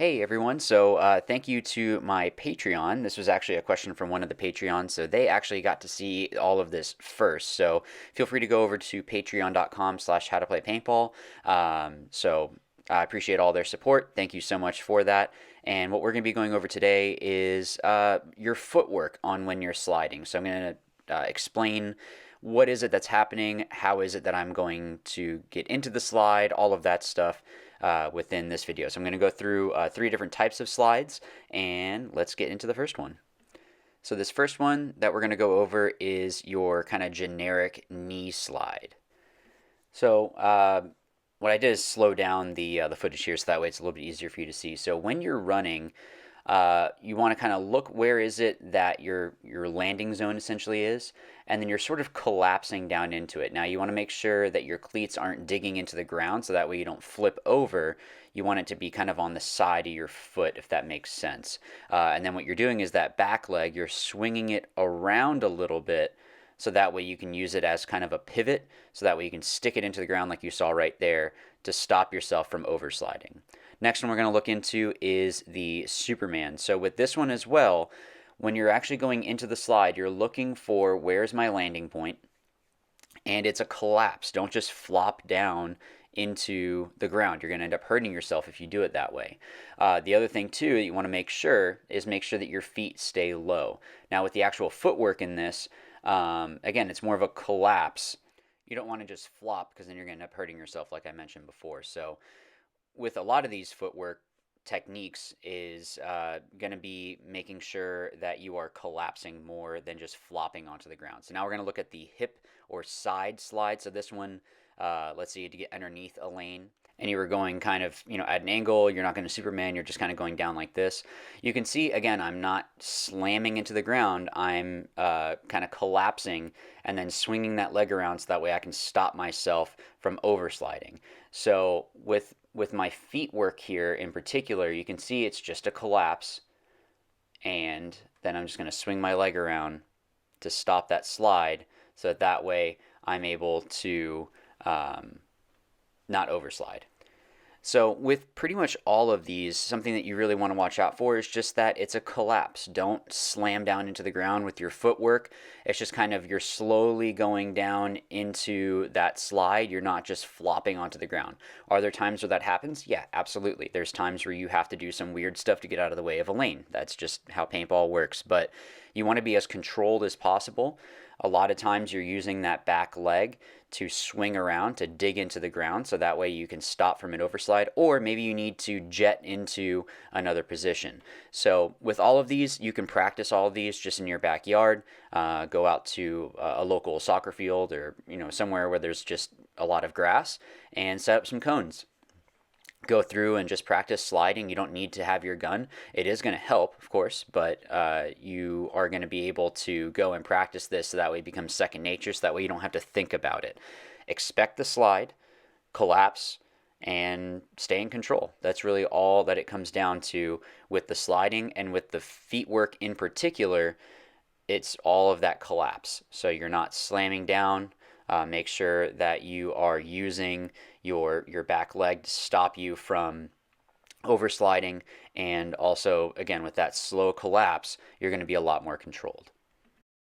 Hey everyone, so thank you to my Patreon. This was actually a question from one of the Patreons, so they actually got to see all of this first. So feel free to go over to patreon.com/howtoplaypaintball. So I appreciate all their support. Thank you so much for that. And what we're going to be going over today is your footwork on when you're sliding. So I'm going to explain what is it that's happening, how is it that I'm going to get into the slide, all of that stuff within this video. So I'm going to go through three different types of slides, and let's get into the first one. So this first one that we're going to go over is your kind of generic knee slide. So what I did is slow down the footage here so that way it's a little bit easier for you to see. So when you're running, you want to kind of look where is it that your landing zone essentially is, and then you're sort of collapsing down into it. Now you want to make sure that your cleats aren't digging into the ground so that way you don't flip over. You want it to be kind of on the side of your foot, if that makes sense. And then what you're doing is that back leg, you're swinging it around a little bit so that way you can use it as kind of a pivot, so that way you can stick it into the ground like you saw right there to stop yourself from oversliding. Next one we're going to look into is the Superman. So with this one as well, when you're actually going into the slide, you're looking for where's my landing point, and it's a collapse. Don't just flop down into the ground. You're going to end up hurting yourself if you do it that way. The other thing too that you want to make sure that your feet stay low. Now with the actual footwork in this, again, it's more of a collapse. You don't want to just flop because then you're going to end up hurting yourself like I mentioned before. So with a lot of these footwork techniques is going to be making sure that you are collapsing more than just flopping onto the ground. So now we're going to look at the hip or side slide. So this one, let's say to get underneath a lane and you were going kind of, at an angle, you're not going to Superman, you're just kind of going down like this. You can see, again, I'm not slamming into the ground. I'm kind of collapsing and then swinging that leg around so that way I can stop myself from oversliding. So with my feet work here in particular, you can see it's just a collapse, and then I'm just going to swing my leg around to stop that slide so that way I'm able to not overslide. So with pretty much all of these, something that you really want to watch out for is just that it's a collapse. Don't slam down into the ground with your footwork. It's just kind of you're slowly going down into that slide. You're not just flopping onto the ground. Are there times where that happens? Yeah, absolutely. There's times where you have to do some weird stuff to get out of the way of a lane. That's just how paintball works. But you want to be as controlled as possible. A lot of times you're using that back leg to swing around to dig into the ground so that way you can stop from an overslide, or maybe you need to jet into another position. So with all of these, you can practice all of these just in your backyard. Go out to a local soccer field or somewhere where there's just a lot of grass and set up some cones. Go through and just practice sliding. You don't need to have your gun. It is going to help, of course, but you are going to be able to go and practice this so that way it becomes second nature, so that way you don't have to think about it. Expect the slide, collapse, and stay in control. That's really all that it comes down to with the sliding, and with the feet work in particular, it's all of that collapse. So you're not slamming down. Make sure that you are using your back leg to stop you from oversliding, and also again with that slow collapse you're going to be a lot more controlled.